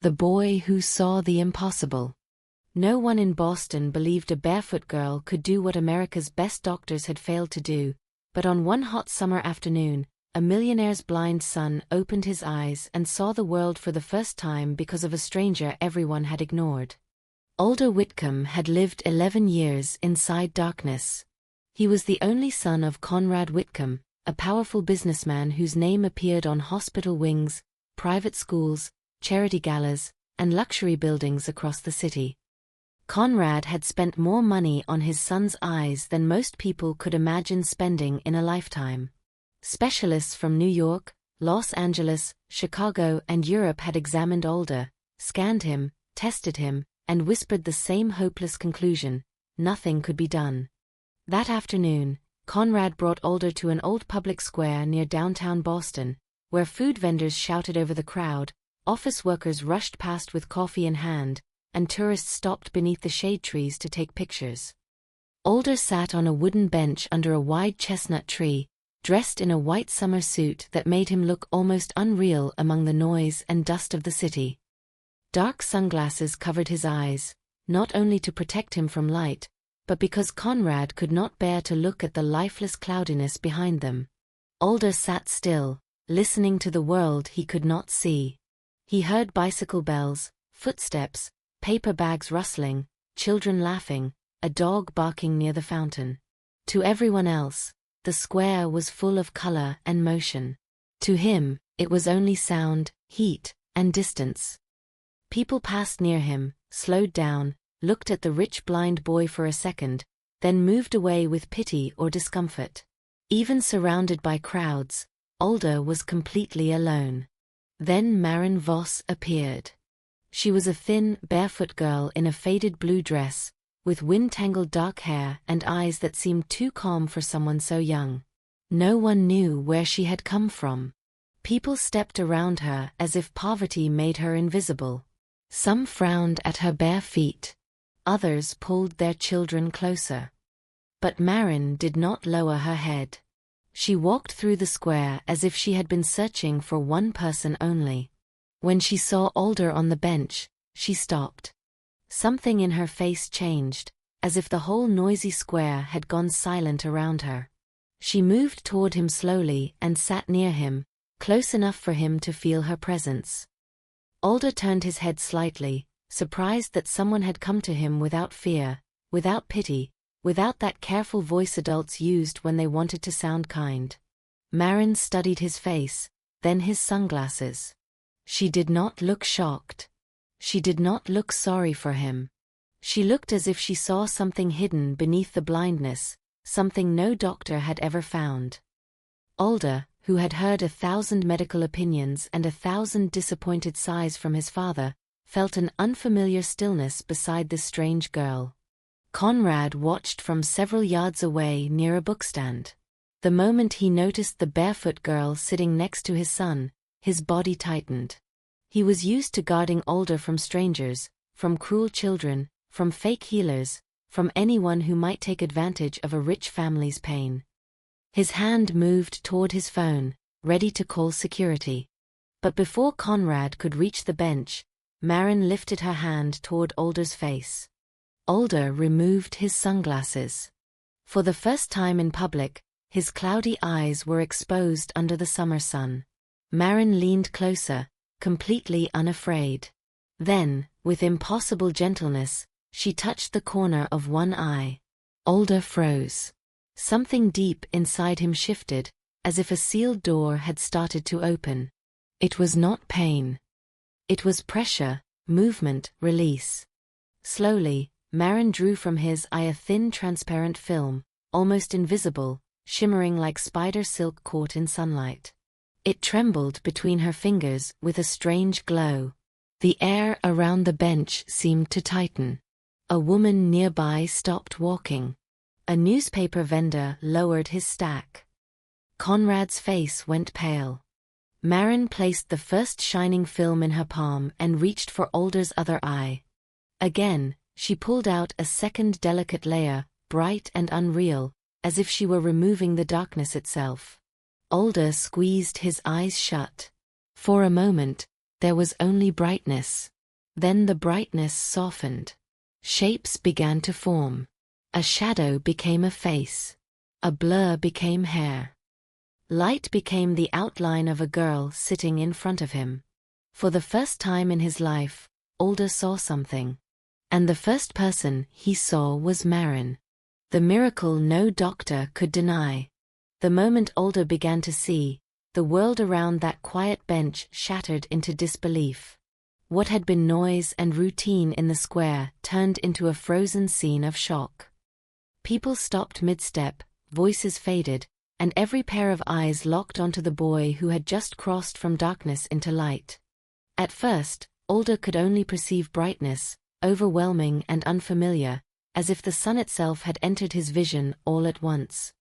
The boy who saw the impossible. No one in Boston believed a barefoot girl could do what America's best doctors had failed to do, but on one hot summer afternoon, a millionaire's blind son opened his eyes and saw the world for the first time because of a stranger everyone had ignored. Alder Whitcomb had lived 11 years inside darkness. He was the only son of Conrad Whitcomb, a powerful businessman whose name appeared on hospital wings, private schools, charity galas, and luxury buildings across the city. Conrad had spent more money on his son's eyes than most people could imagine spending in a lifetime. Specialists from New York, Los Angeles, Chicago, and Europe had examined Alder, scanned him, tested him, and whispered the same hopeless conclusion: nothing could be done. That afternoon, Conrad brought Alder to an old public square near downtown Boston, where food vendors shouted over the crowd, office workers rushed past with coffee in hand, and tourists stopped beneath the shade trees to take pictures. Alder sat on a wooden bench under a wide chestnut tree, dressed in a white summer suit that made him look almost unreal among the noise and dust of the city. Dark sunglasses covered his eyes, not only to protect him from light, but because Conrad could not bear to look at the lifeless cloudiness behind them. Alder sat still, listening to the world he could not see. He heard bicycle bells, footsteps, paper bags rustling, children laughing, a dog barking near the fountain. To everyone else, the square was full of color and motion. To him, it was only sound, heat, and distance. People passed near him, slowed down, looked at the rich blind boy for a second, then moved away with pity or discomfort. Even surrounded by crowds, Alder was completely alone. Then Maren Voss appeared. She was a thin, barefoot girl in a faded blue dress, with wind-tangled dark hair and eyes that seemed too calm for someone so young. No one knew where she had come from. People stepped around her as if poverty made her invisible. Some frowned at her bare feet. Others pulled their children closer. But Maren did not lower her head. She walked through the square as if she had been searching for one person only. When she saw Alder on the bench, she stopped. Something in her face changed, as if the whole noisy square had gone silent around her. She moved toward him slowly and sat near him, close enough for him to feel her presence. Alder turned his head slightly, surprised that someone had come to him without fear, without pity, without that careful voice adults used when they wanted to sound kind. Maren studied his face, then his sunglasses. She did not look shocked. She did not look sorry for him. She looked as if she saw something hidden beneath the blindness, something no doctor had ever found. Alder, who had heard 1,000 medical opinions and 1,000 disappointed sighs from his father, felt an unfamiliar stillness beside this strange girl. Conrad watched from several yards away near a bookstand. The moment he noticed the barefoot girl sitting next to his son, his body tightened. He was used to guarding Alder from strangers, from cruel children, from fake healers, from anyone who might take advantage of a rich family's pain. His hand moved toward his phone, ready to call security. But before Conrad could reach the bench, Maren lifted her hand toward Alder's face. Alder removed his sunglasses. For the first time in public, his cloudy eyes were exposed under the summer sun. Maren leaned closer, completely unafraid. Then, with impossible gentleness, she touched the corner of one eye. Alder froze. Something deep inside him shifted, as if a sealed door had started to open. It was not pain. It was pressure, movement, release. Slowly, Maren drew from his eye a thin transparent film, almost invisible, shimmering like spider silk caught in sunlight. It trembled between her fingers with a strange glow. The air around the bench seemed to tighten. A woman nearby stopped walking. A newspaper vendor lowered his stack. Conrad's face went pale. Maren placed the first shining film in her palm and reached for Alder's other eye. Again, she pulled out a second delicate layer, bright and unreal, as if she were removing the darkness itself. Alder squeezed his eyes shut. For a moment, there was only brightness. Then the brightness softened. Shapes began to form. A shadow became a face. A blur became hair. Light became the outline of a girl sitting in front of him. For the first time in his life, Alder saw something. And the first person he saw was Marin. The miracle no doctor could deny. The moment Alder began to see, the world around that quiet bench shattered into disbelief. What had been noise and routine in the square turned into a frozen scene of shock. People stopped mid-step, voices faded, and every pair of eyes locked onto the boy who had just crossed from darkness into light. At first, Alder could only perceive brightness, overwhelming and unfamiliar, as if the sun itself had entered his vision all at once.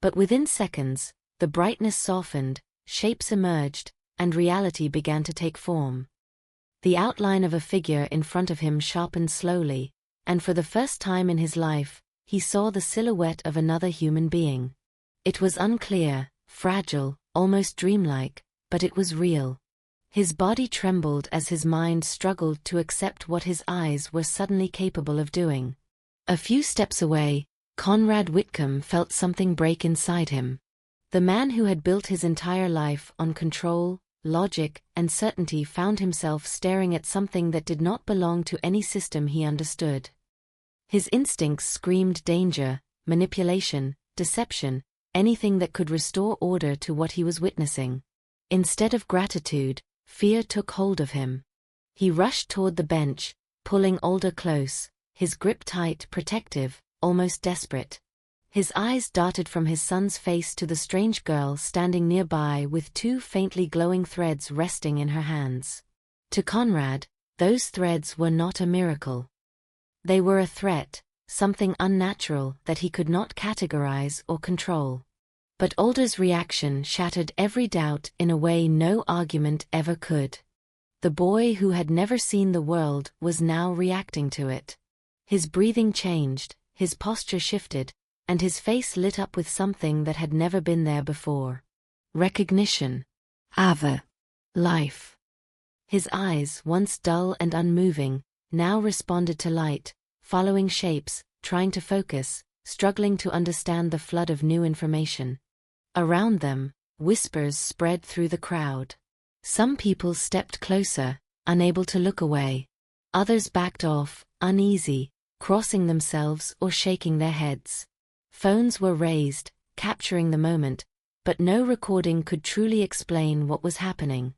But within seconds, the brightness softened, shapes emerged, and reality began to take form. The outline of a figure in front of him sharpened slowly, and for the first time in his life, he saw the silhouette of another human being. It was unclear, fragile, almost dreamlike, but it was real. His body trembled as his mind struggled to accept what his eyes were suddenly capable of doing. A few steps away, Conrad Whitcomb felt something break inside him. The man who had built his entire life on control, logic, and certainty found himself staring at something that did not belong to any system he understood. His instincts screamed danger, manipulation, deception, anything that could restore order to what he was witnessing. Instead of gratitude, fear took hold of him. He rushed toward the bench, pulling Alder close, his grip tight, protective, almost desperate. His eyes darted from his son's face to the strange girl standing nearby with two faintly glowing threads resting in her hands. To Conrad, those threads were not a miracle. They were a threat, something unnatural that he could not categorize or control. But Alder's reaction shattered every doubt in a way no argument ever could. The boy who had never seen the world was now reacting to it. His breathing changed, his posture shifted, and his face lit up with something that had never been there before. Recognition. Ava. Life. His eyes, once dull and unmoving, now responded to light, following shapes, trying to focus, struggling to understand the flood of new information. Around them, whispers spread through the crowd. Some people stepped closer, unable to look away. Others backed off, uneasy, crossing themselves or shaking their heads. Phones were raised, capturing the moment, but no recording could truly explain what was happening.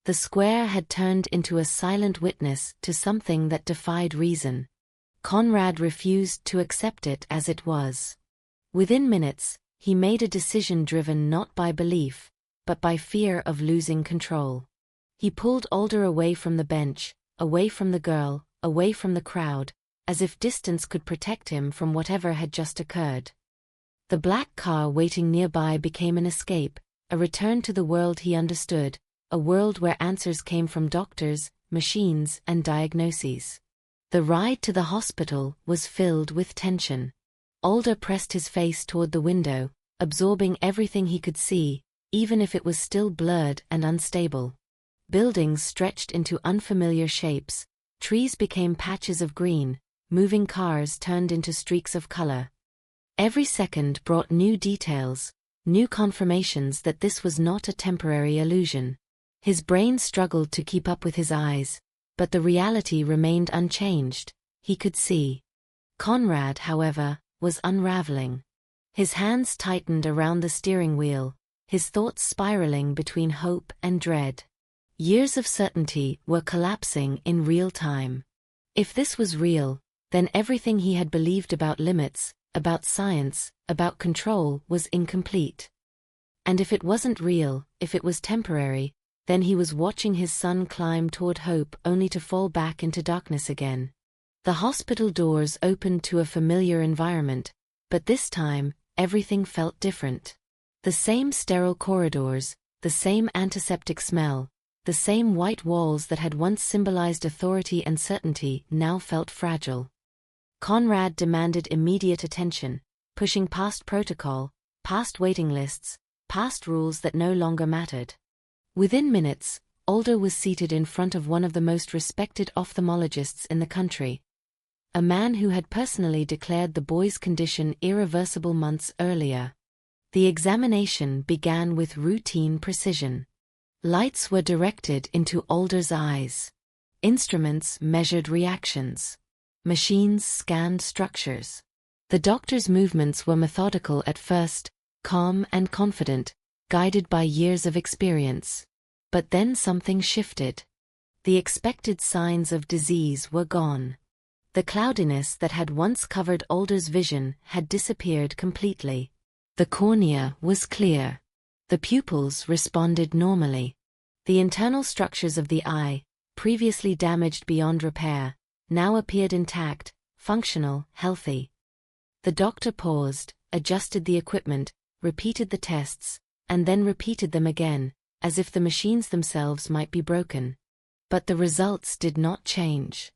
The square had turned into a silent witness to something that defied reason. Conrad refused to accept it as it was. Within minutes, he made a decision driven not by belief, but by fear of losing control. He pulled Alder away from the bench, away from the girl, away from the crowd, as if distance could protect him from whatever had just occurred. The black car waiting nearby became an escape, a return to the world he understood, a world where answers came from doctors, machines, and diagnoses. The ride to the hospital was filled with tension. Alder pressed his face toward the window, absorbing everything he could see, even if it was still blurred and unstable. Buildings stretched into unfamiliar shapes, trees became patches of green, moving cars turned into streaks of color. Every second brought new details, new confirmations that this was not a temporary illusion. His brain struggled to keep up with his eyes, but the reality remained unchanged. He could see. Conrad, however, was unraveling. His hands tightened around the steering wheel, his thoughts spiraling between hope and dread. Years of certainty were collapsing in real time. If this was real, then everything he had believed about limits, about science, about control was incomplete. And if it wasn't real, if it was temporary, then he was watching his son climb toward hope only to fall back into darkness again. The hospital doors opened to a familiar environment, but this time, everything felt different. The same sterile corridors, the same antiseptic smell, the same white walls that had once symbolized authority and certainty now felt fragile. Conrad demanded immediate attention, pushing past protocol, past waiting lists, past rules that no longer mattered. Within minutes, Older was seated in front of one of the most respected ophthalmologists in the country. A man who had personally declared the boy's condition irreversible months earlier. The examination began with routine precision. Lights were directed into Older's eyes. Instruments measured reactions. Machines scanned structures. The doctor's movements were methodical at first, calm and confident, guided by years of experience. But then something shifted. The expected signs of disease were gone. The cloudiness that had once covered Older's vision had disappeared completely. The cornea was clear. The pupils responded normally. The internal structures of the eye, previously damaged beyond repair, now appeared intact, functional, healthy. The doctor paused, adjusted the equipment, repeated the tests, and then repeated them again, as if the machines themselves might be broken. But the results did not change.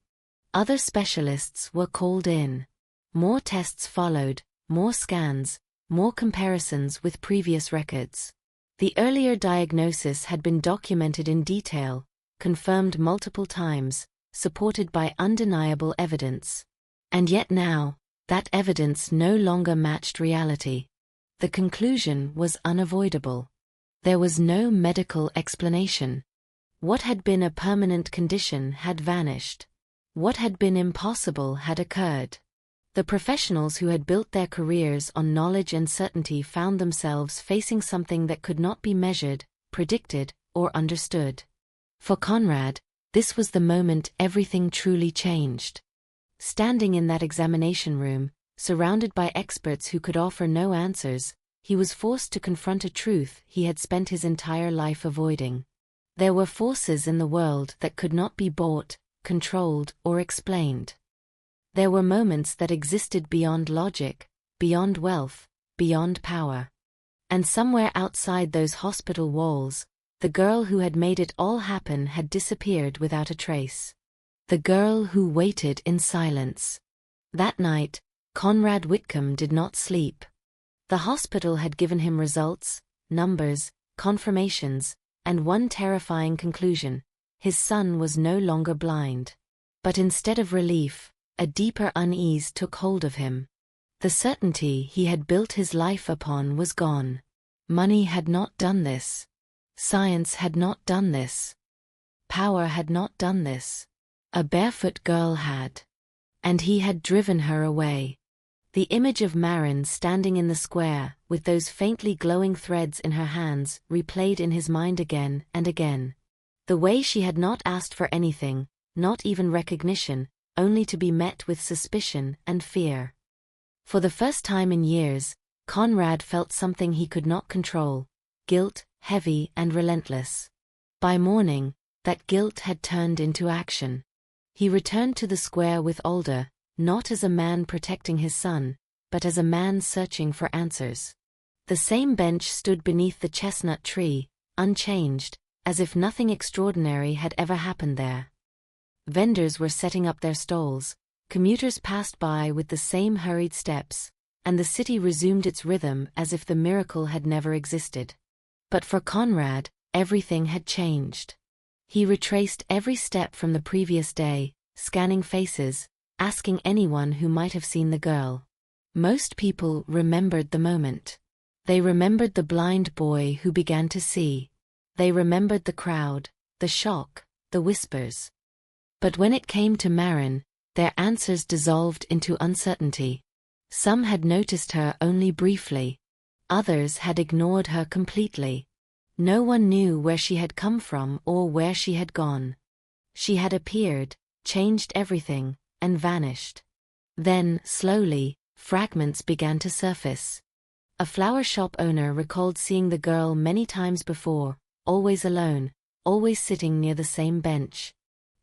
Other specialists were called in. More tests followed, more scans, more comparisons with previous records. The earlier diagnosis had been documented in detail, confirmed multiple times, supported by undeniable evidence. And yet now, that evidence no longer matched reality. The conclusion was unavoidable. There was no medical explanation. What had been a permanent condition had vanished. What had been impossible had occurred. The professionals who had built their careers on knowledge and certainty found themselves facing something that could not be measured, predicted, or understood. For Conrad, this was the moment everything truly changed. Standing in that examination room, surrounded by experts who could offer no answers, he was forced to confront a truth he had spent his entire life avoiding. There were forces in the world that could not be bought, controlled, or explained. There were moments that existed beyond logic, beyond wealth, beyond power. And somewhere outside those hospital walls, the girl who had made it all happen had disappeared without a trace. The girl who waited in silence. That night, Conrad Whitcomb did not sleep. The hospital had given him results, numbers, confirmations, and one terrifying conclusion: his son was no longer blind. But instead of relief, a deeper unease took hold of him. The certainty he had built his life upon was gone. Money had not done this. Science had not done this. Power had not done this. A barefoot girl had. And he had driven her away. The image of Marin standing in the square, with those faintly glowing threads in her hands, replayed in his mind again and again. The way she had not asked for anything, not even recognition, only to be met with suspicion and fear. For the first time in years, Conrad felt something he could not control: guilt, heavy and relentless. By morning, that guilt had turned into action. He returned to the square with Older, not as a man protecting his son, but as a man searching for answers. The same bench stood beneath the chestnut tree, unchanged, as if nothing extraordinary had ever happened there. Vendors were setting up their stalls, commuters passed by with the same hurried steps, and the city resumed its rhythm as if the miracle had never existed. But for Conrad, everything had changed. He retraced every step from the previous day, scanning faces, asking anyone who might have seen the girl. Most people remembered the moment. They remembered the blind boy who began to see. They remembered the crowd, the shock, the whispers. But when it came to Marin, their answers dissolved into uncertainty. Some had noticed her only briefly. Others had ignored her completely. No one knew where she had come from or where she had gone. She had appeared, changed everything, and vanished. Then, slowly, fragments began to surface. A flower shop owner recalled seeing the girl many times before, always alone, always sitting near the same bench.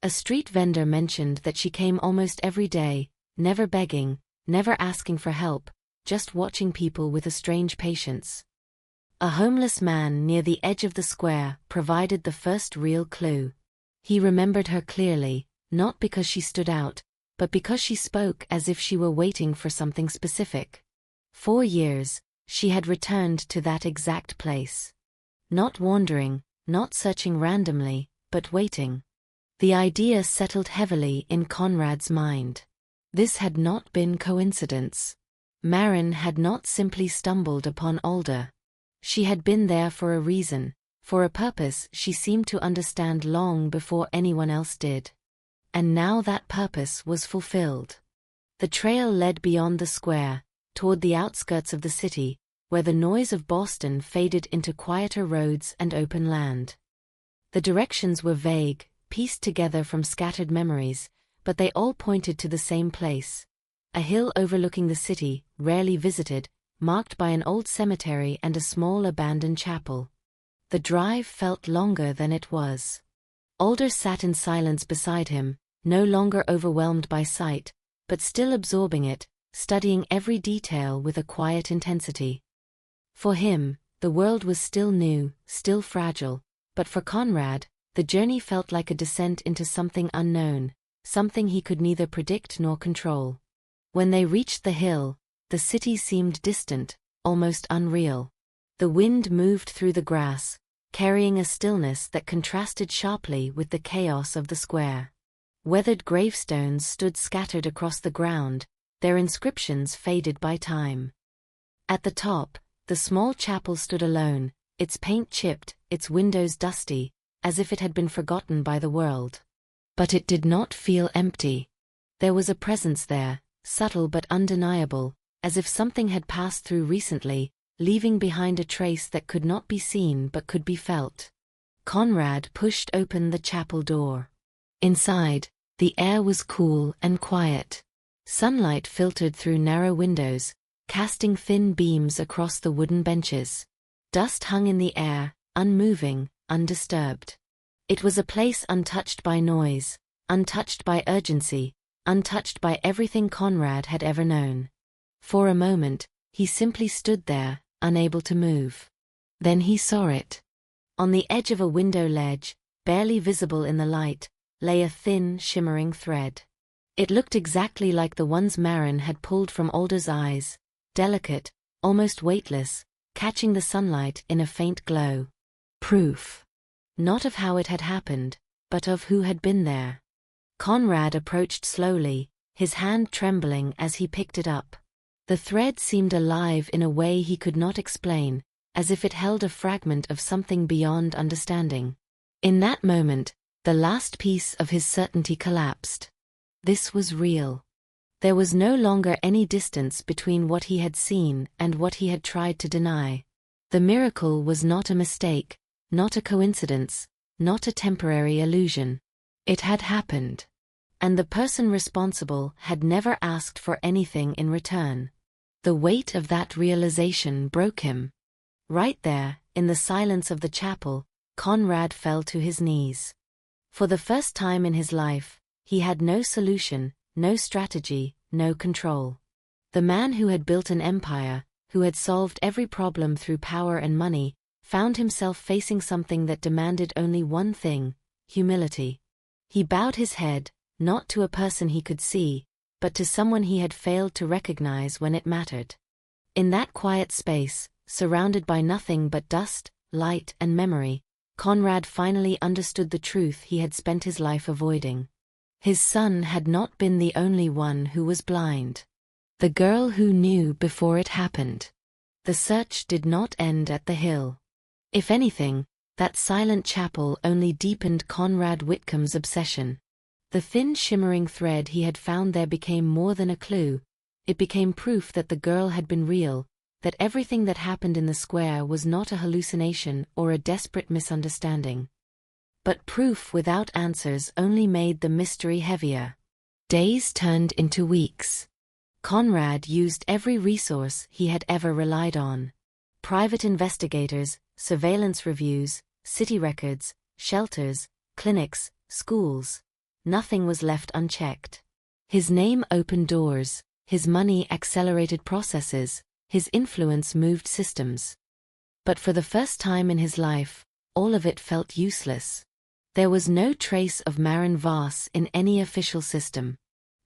A street vendor mentioned that she came almost every day, never begging, never asking for help, just watching people with a strange patience. A homeless man near the edge of the square provided the first real clue. He remembered her clearly, not because she stood out, but because she spoke as if she were waiting for something specific. 4 years, she had returned to that exact place. Not wandering, not searching randomly, but waiting. The idea settled heavily in Conrad's mind. This had not been coincidence. Maren had not simply stumbled upon Alder. She had been there for a reason, for a purpose she seemed to understand long before anyone else did. And now that purpose was fulfilled. The trail led beyond the square, toward the outskirts of the city, where the noise of Boston faded into quieter roads and open land. The directions were vague, pieced together from scattered memories, but they all pointed to the same place. A hill overlooking the city, rarely visited, marked by an old cemetery and a small abandoned chapel. The drive felt longer than it was. Alder sat in silence beside him, no longer overwhelmed by sight, but still absorbing it, studying every detail with a quiet intensity. For him, the world was still new, still fragile, but for Conrad, the journey felt like a descent into something unknown, something he could neither predict nor control. When they reached the hill, the city seemed distant, almost unreal. The wind moved through the grass, carrying a stillness that contrasted sharply with the chaos of the square. Weathered gravestones stood scattered across the ground, their inscriptions faded by time. At the top, the small chapel stood alone, its paint chipped, its windows dusty, as if it had been forgotten by the world. But it did not feel empty. There was a presence there, subtle but undeniable, as if something had passed through recently, leaving behind a trace that could not be seen but could be felt. Conrad pushed open the chapel door. Inside, the air was cool and quiet. Sunlight filtered through narrow windows, casting thin beams across the wooden benches. Dust hung in the air, unmoving, undisturbed. It was a place untouched by noise, untouched by urgency, untouched by everything Conrad had ever known. For a moment, he simply stood there, unable to move. Then he saw it. On the edge of a window ledge, barely visible in the light, lay a thin, shimmering thread. It looked exactly like the ones Maren had pulled from Alder's eyes, delicate, almost weightless, catching the sunlight in a faint glow. Proof. Not of how it had happened, but of who had been there. Conrad approached slowly, his hand trembling as he picked it up. The thread seemed alive in a way he could not explain, as if it held a fragment of something beyond understanding. In that moment, the last piece of his certainty collapsed. This was real. There was no longer any distance between what he had seen and what he had tried to deny. The miracle was not a mistake, not a coincidence, not a temporary illusion. It had happened. And the person responsible had never asked for anything in return. The weight of that realization broke him. Right there, in the silence of the chapel, Conrad fell to his knees. For the first time in his life, he had no solution, no strategy, no control. The man who had built an empire, who had solved every problem through power and money, found himself facing something that demanded only one thing: humility. He bowed his head, not to a person he could see, but to someone he had failed to recognize when it mattered. In that quiet space, surrounded by nothing but dust, light, and memory, Conrad finally understood the truth he had spent his life avoiding. His son had not been the only one who was blind. The girl who knew before it happened. The search did not end at the hill. If anything, that silent chapel only deepened Conrad Whitcomb's obsession. The thin shimmering thread he had found there became more than a clue. It became proof that the girl had been real, that everything that happened in the square was not a hallucination or a desperate misunderstanding. But proof without answers only made the mystery heavier. Days turned into weeks. Conrad used every resource he had ever relied on. Private investigators, surveillance reviews, city records, shelters, clinics, schools. Nothing was left unchecked. His name opened doors, his money accelerated processes, his influence moved systems. But for the first time in his life, all of it felt useless. There was no trace of Maren Voss in any official system.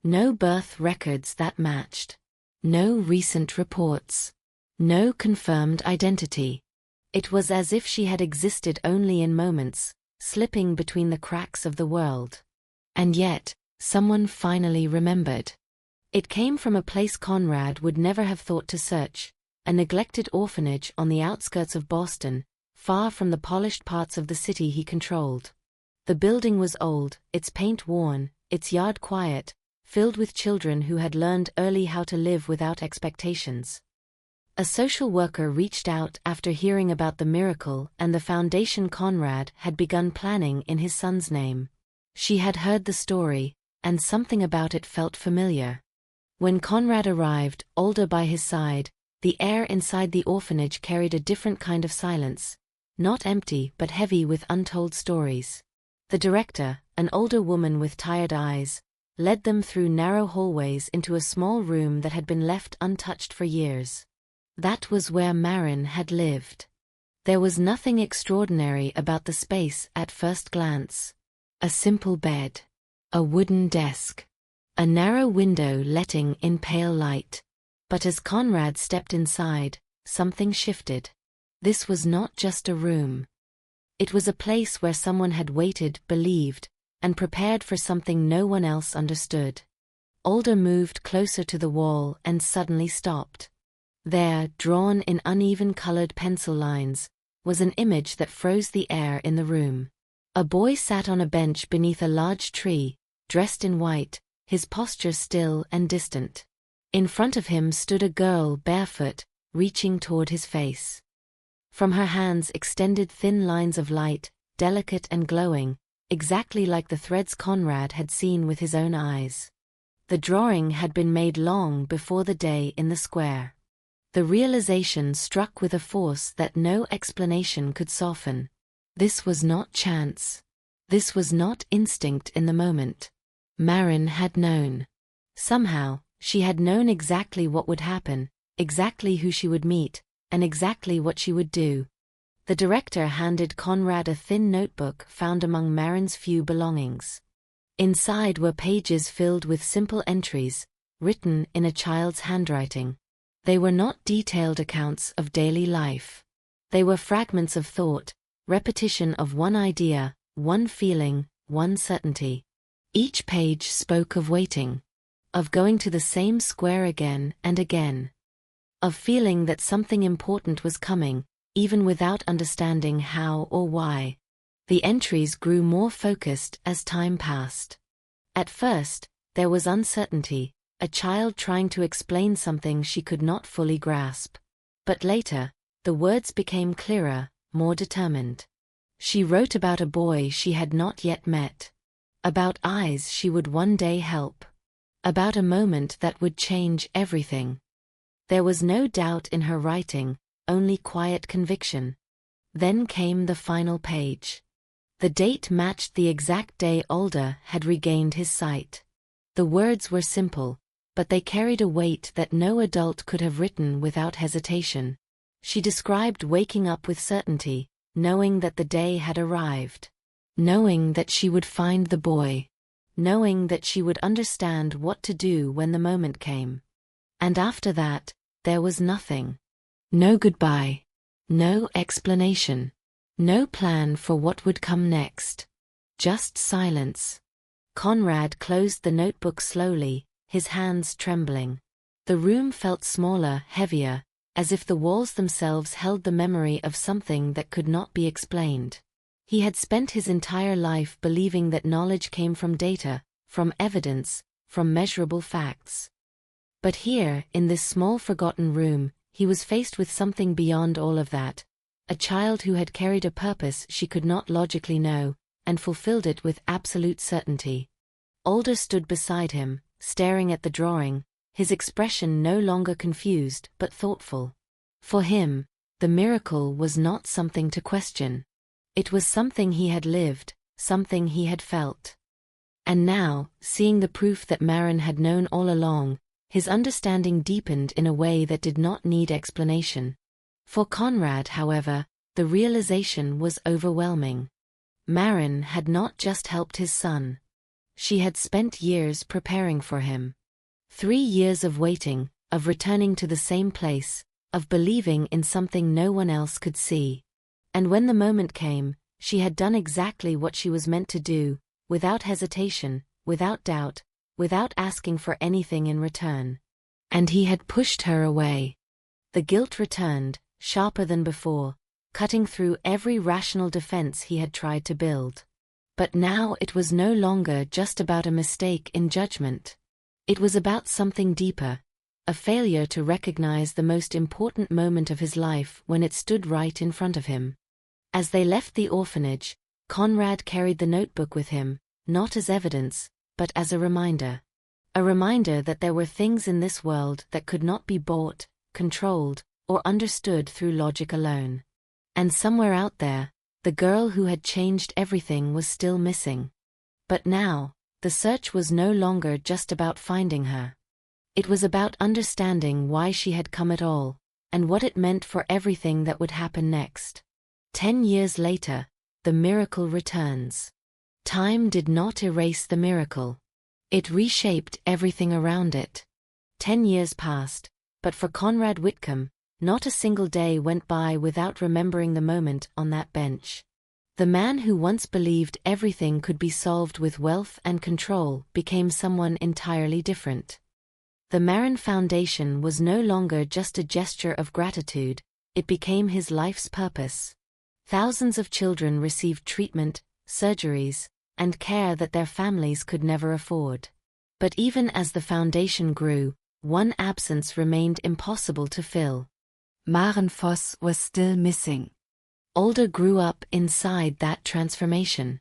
No birth records that matched. No recent reports. No confirmed identity. It was as if she had existed only in moments, slipping between the cracks of the world. And yet, someone finally remembered. It came from a place Conrad would never have thought to search, a neglected orphanage on the outskirts of Boston, far from the polished parts of the city he controlled. The building was old, its paint worn, its yard quiet, filled with children who had learned early how to live without expectations. A social worker reached out after hearing about the miracle and the foundation Conrad had begun planning in his son's name. She had heard the story, and something about it felt familiar. When Conrad arrived, older by his side, the air inside the orphanage carried a different kind of silence, not empty but heavy with untold stories. The director, an older woman with tired eyes, led them through narrow hallways into a small room that had been left untouched for years. That was where Marin had lived. There was nothing extraordinary about the space at first glance. A simple bed, a wooden desk, a narrow window letting in pale light. But as Conrad stepped inside, something shifted. This was not just a room. It was a place where someone had waited, believed, and prepared for something no one else understood. Older moved closer to the wall and suddenly stopped. There, drawn in uneven colored pencil lines, was an image that froze the air in the room. A boy sat on a bench beneath a large tree, dressed in white, his posture still and distant. In front of him stood a girl barefoot, reaching toward his face. From her hands extended thin lines of light, delicate and glowing, exactly like the threads Conrad had seen with his own eyes. The drawing had been made long before the day in the square. The realization struck with a force that no explanation could soften. This was not chance. This was not instinct in the moment. Marin had known. Somehow, she had known exactly what would happen, exactly who she would meet, and exactly what she would do. The director handed Conrad a thin notebook found among Marin's few belongings. Inside were pages filled with simple entries, written in a child's handwriting. They were not detailed accounts of daily life. They were fragments of thought, repetition of one idea, one feeling, one certainty. Each page spoke of waiting, of going to the same square again and again, of feeling that something important was coming, even without understanding how or why. The entries grew more focused as time passed. At first, there was uncertainty, a child trying to explain something she could not fully grasp. But later, the words became clearer, more determined. She wrote about a boy she had not yet met. About eyes she would one day help. About a moment that would change everything. There was no doubt in her writing, only quiet conviction. Then came the final page. The date matched the exact day Older had regained his sight. The words were simple, but they carried a weight that no adult could have written without hesitation. She described waking up with certainty, knowing that the day had arrived. Knowing that she would find the boy. Knowing that she would understand what to do when the moment came. And after that, there was nothing. No goodbye. No explanation. No plan for what would come next. Just silence. Conrad closed the notebook slowly, his hands trembling. The room felt smaller, heavier, as if the walls themselves held the memory of something that could not be explained. He had spent his entire life believing that knowledge came from data, from evidence, from measurable facts. But here, in this small forgotten room, he was faced with something beyond all of that. A child who had carried a purpose she could not logically know, and fulfilled it with absolute certainty. Older stood beside him, staring at the drawing, his expression no longer confused but thoughtful. For him, the miracle was not something to question. It was something he had lived, something he had felt. And now, seeing the proof that Marin had known all along, his understanding deepened in a way that did not need explanation. For Conrad, however, the realization was overwhelming. Marin had not just helped his son. She had spent years preparing for him. 3 years of waiting, of returning to the same place, of believing in something no one else could see. And when the moment came, she had done exactly what she was meant to do, without hesitation, without doubt, without asking for anything in return. And he had pushed her away. The guilt returned, sharper than before, cutting through every rational defense he had tried to build. But now it was no longer just about a mistake in judgment. It was about something deeper, a failure to recognize the most important moment of his life when it stood right in front of him. As they left the orphanage, Conrad carried the notebook with him, not as evidence, but as a reminder. A reminder that there were things in this world that could not be bought, controlled, or understood through logic alone. And somewhere out there, the girl who had changed everything was still missing. But now, the search was no longer just about finding her. It was about understanding why she had come at all, and what it meant for everything that would happen next. 10 years later, the miracle returns. Time did not erase the miracle. It reshaped everything around it. 10 years passed, but for Conrad Whitcomb, not a single day went by without remembering the moment on that bench. The man who once believed everything could be solved with wealth and control became someone entirely different. The Marin Foundation was no longer just a gesture of gratitude, it became his life's purpose. Thousands of children received treatment, surgeries, and care that their families could never afford. But even as the foundation grew, one absence remained impossible to fill. Maren Voss was still missing. Older grew up inside that transformation.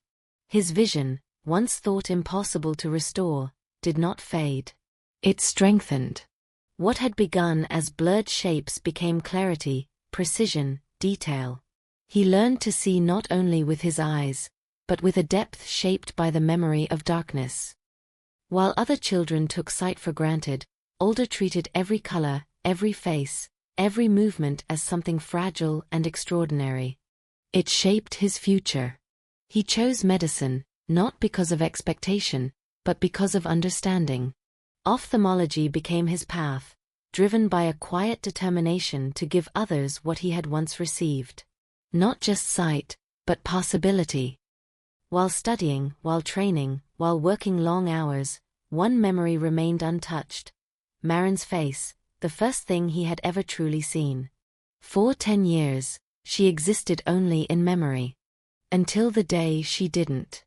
His vision, once thought impossible to restore, did not fade. It strengthened. What had begun as blurred shapes became clarity, precision, detail. He learned to see not only with his eyes, but with a depth shaped by the memory of darkness. While other children took sight for granted, Older treated every color, every face, every movement as something fragile and extraordinary. It shaped his future. He chose medicine, not because of expectation, but because of understanding. Ophthalmology became his path, driven by a quiet determination to give others what he had once received. Not just sight, but possibility. While studying, while training, while working long hours, one memory remained untouched. Marin's face, the first thing he had ever truly seen. For 10 years, she existed only in memory. Until the day she didn't.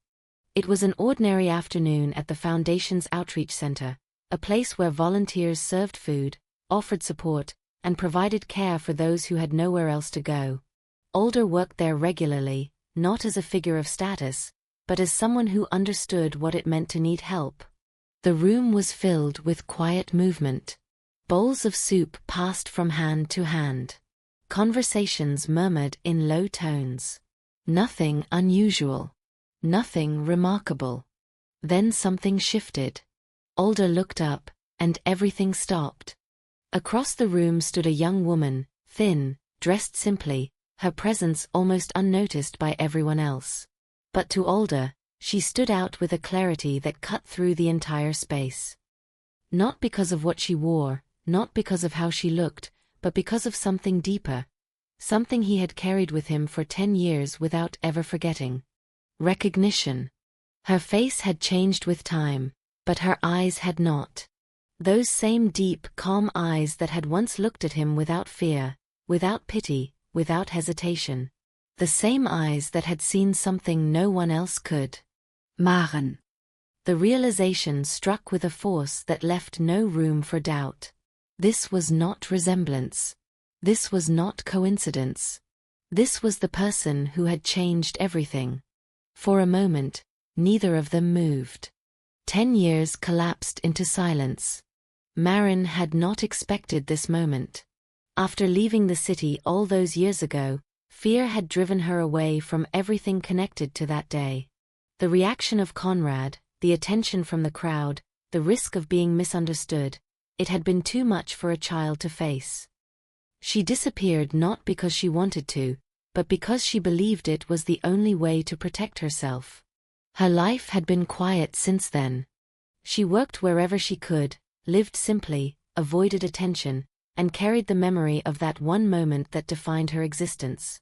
It was an ordinary afternoon at the Foundation's Outreach Center, a place where volunteers served food, offered support, and provided care for those who had nowhere else to go. Older worked there regularly, not as a figure of status, but as someone who understood what it meant to need help. The room was filled with quiet movement. Bowls of soup passed from hand to hand. Conversations murmured in low tones. Nothing unusual. Nothing remarkable. Then something shifted. Older looked up, and everything stopped. Across the room stood a young woman, thin, dressed simply, her presence almost unnoticed by everyone else. But to Older, she stood out with a clarity that cut through the entire space. Not because of what she wore, not because of how she looked, but because of something deeper. Something he had carried with him for 10 years without ever forgetting. Recognition. Her face had changed with time, but her eyes had not. Those same deep, calm eyes that had once looked at him without fear, without pity, without hesitation. The same eyes that had seen something no one else could. Maren. The realization struck with a force that left no room for doubt. This was not resemblance. This was not coincidence. This was the person who had changed everything. For a moment, neither of them moved. 10 years collapsed into silence. Marin had not expected this moment. After leaving the city all those years ago, fear had driven her away from everything connected to that day. The reaction of Conrad, the attention from the crowd, the risk of being misunderstood, it had been too much for a child to face. She disappeared not because she wanted to, but because she believed it was the only way to protect herself. Her life had been quiet since then. She worked wherever she could, lived simply, avoided attention, and carried the memory of that one moment that defined her existence.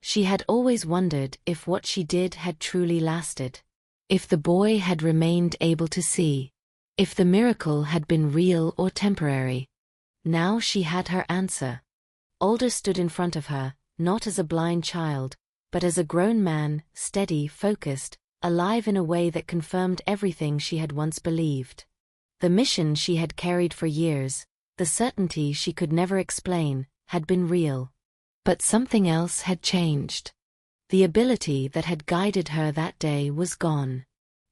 She had always wondered if what she did had truly lasted. If the boy had remained able to see. If the miracle had been real or temporary. Now she had her answer. Alder stood in front of her, not as a blind child, but as a grown man, steady, focused, alive in a way that confirmed everything she had once believed. The mission she had carried for years, the certainty she could never explain, had been real. But something else had changed. The ability that had guided her that day was gone.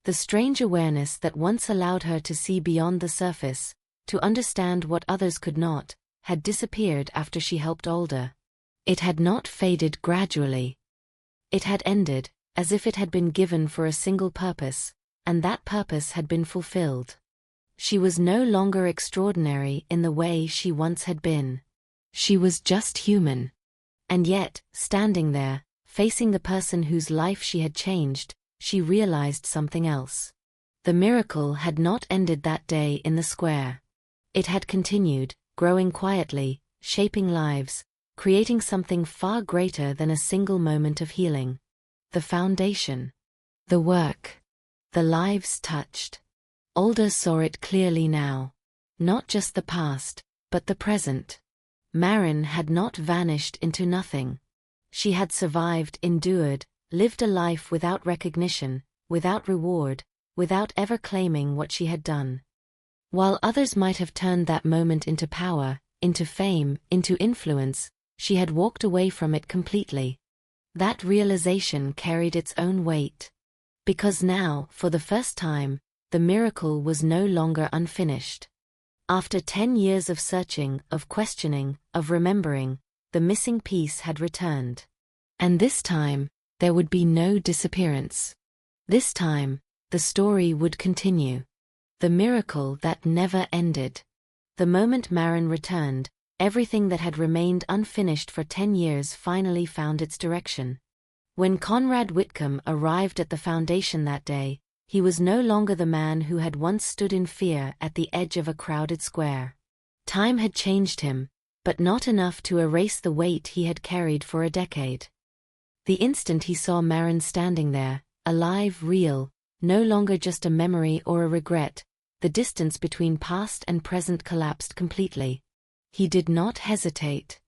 The strange awareness that once allowed her to see beyond the surface, to understand what others could not, had disappeared after she helped Alder. It had not faded gradually. It had ended, as if it had been given for a single purpose, and that purpose had been fulfilled. She was no longer extraordinary in the way she once had been. She was just human. And yet, standing there, facing the person whose life she had changed, she realized something else. The miracle had not ended that day in the square. It had continued, growing quietly, shaping lives, creating something far greater than a single moment of healing. The foundation. The work. The lives touched. Alder saw it clearly now. Not just the past, but the present. Maren had not vanished into nothing. She had survived, endured, lived a life without recognition, without reward, without ever claiming what she had done. While others might have turned that moment into power, into fame, into influence, she had walked away from it completely. That realization carried its own weight. Because now, for the first time, the miracle was no longer unfinished. After 10 years of searching, of questioning, of remembering, the missing piece had returned. And this time, there would be no disappearance. This time, the story would continue. The miracle that never ended. The moment Maren returned, everything that had remained unfinished for 10 years finally found its direction. When Conrad Whitcomb arrived at the foundation that day, he was no longer the man who had once stood in fear at the edge of a crowded square. Time had changed him, but not enough to erase the weight he had carried for a decade. The instant he saw Maren standing there, alive, real, no longer just a memory or a regret, the distance between past and present collapsed completely. He did not hesitate.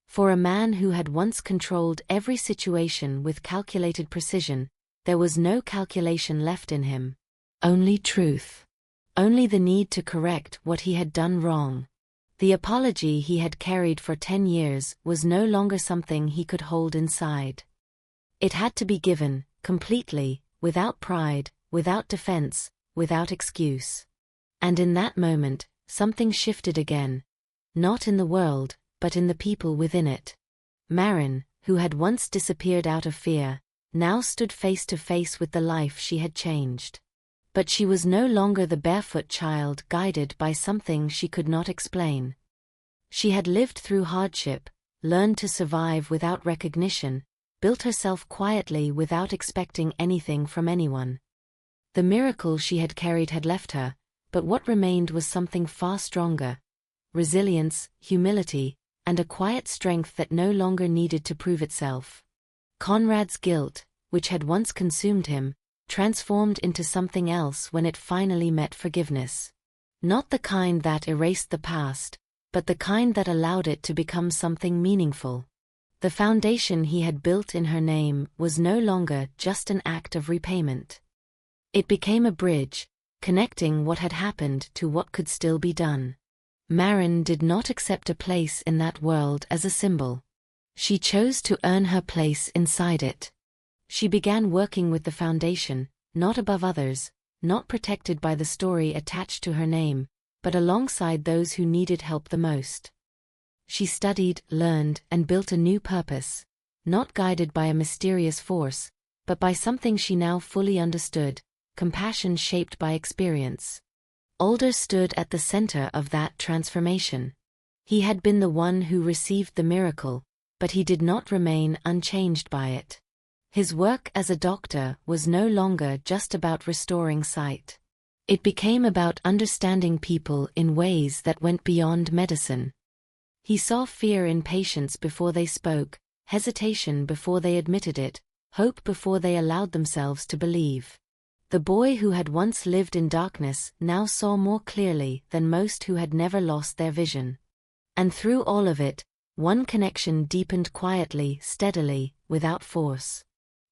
For a man who had once controlled every situation with calculated precision, there was no calculation left in him. Only truth. Only the need to correct what he had done wrong. The apology he had carried for 10 years was no longer something he could hold inside. It had to be given, completely, without pride, without defense, without excuse. And in that moment, something shifted again. Not in the world, but in the people within it. Maren, who had once disappeared out of fear, now stood face to face with the life she had changed. But she was no longer the barefoot child guided by something she could not explain. She had lived through hardship, learned to survive without recognition, built herself quietly without expecting anything from anyone. The miracle she had carried had left her, but what remained was something far stronger. Resilience, humility, and a quiet strength that no longer needed to prove itself. Conrad's guilt, which had once consumed him, transformed into something else when it finally met forgiveness. Not the kind that erased the past, but the kind that allowed it to become something meaningful. The foundation he had built in her name was no longer just an act of repayment. It became a bridge, connecting what had happened to what could still be done. Maren did not accept a place in that world as a symbol. She chose to earn her place inside it. She began working with the foundation, not above others, not protected by the story attached to her name, but alongside those who needed help the most. She studied, learned, and built a new purpose, not guided by a mysterious force, but by something she now fully understood, compassion shaped by experience. Alder stood at the center of that transformation. He had been the one who received the miracle, but he did not remain unchanged by it. His work as a doctor was no longer just about restoring sight. It became about understanding people in ways that went beyond medicine. He saw fear in patients before they spoke, hesitation before they admitted it, hope before they allowed themselves to believe. The boy who had once lived in darkness now saw more clearly than most who had never lost their vision. And through all of it, one connection deepened quietly, steadily, without force.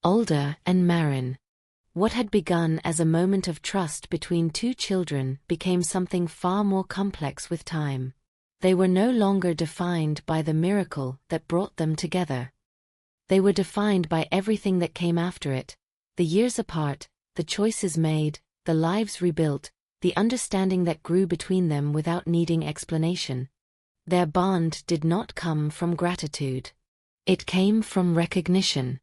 Alda and Marin. What had begun as a moment of trust between two children became something far more complex with time. They were no longer defined by the miracle that brought them together. They were defined by everything that came after it: the years apart, the choices made, the lives rebuilt, the understanding that grew between them without needing explanation. Their bond did not come from gratitude. It came from recognition.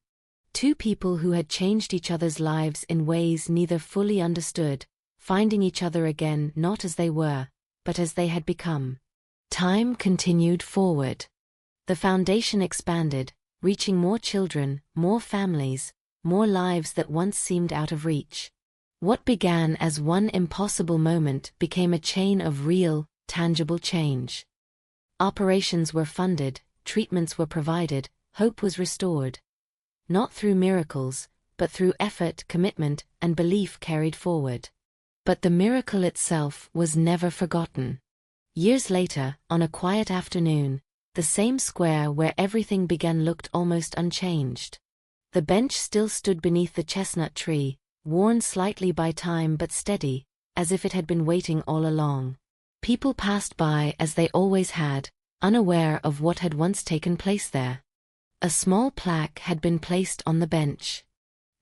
Two people who had changed each other's lives in ways neither fully understood, finding each other again not as they were, but as they had become. Time continued forward. The foundation expanded, reaching more children, more families, more lives that once seemed out of reach. What began as one impossible moment became a chain of real, tangible change. Operations were funded, treatments were provided, hope was restored. Not through miracles, but through effort, commitment, and belief carried forward. But the miracle itself was never forgotten. Years later, on a quiet afternoon, the same square where everything began looked almost unchanged. The bench still stood beneath the chestnut tree, worn slightly by time but steady, as if it had been waiting all along. People passed by as they always had, unaware of what had once taken place there. A small plaque had been placed on the bench.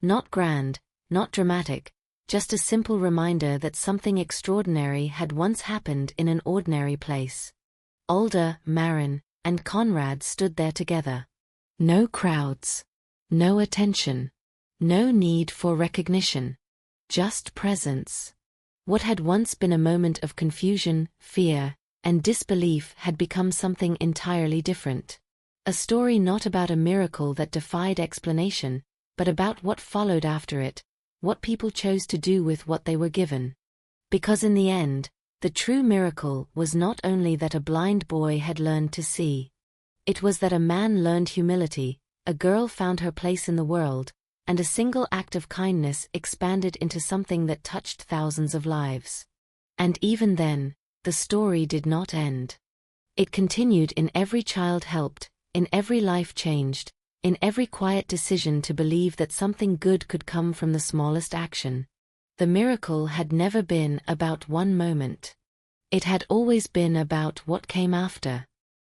Not grand, not dramatic, just a simple reminder that something extraordinary had once happened in an ordinary place. Alda, Marin, and Conrad stood there together. No crowds. No attention. No need for recognition. Just presence. What had once been a moment of confusion, fear, and disbelief had become something entirely different. A story not about a miracle that defied explanation, but about what followed after it, what people chose to do with what they were given. Because in the end, the true miracle was not only that a blind boy had learned to see. It was that a man learned humility, a girl found her place in the world, and a single act of kindness expanded into something that touched thousands of lives. And even then, the story did not end. It continued in every child helped, in every life changed, in every quiet decision to believe that something good could come from the smallest action. The miracle had never been about one moment. It had always been about what came after.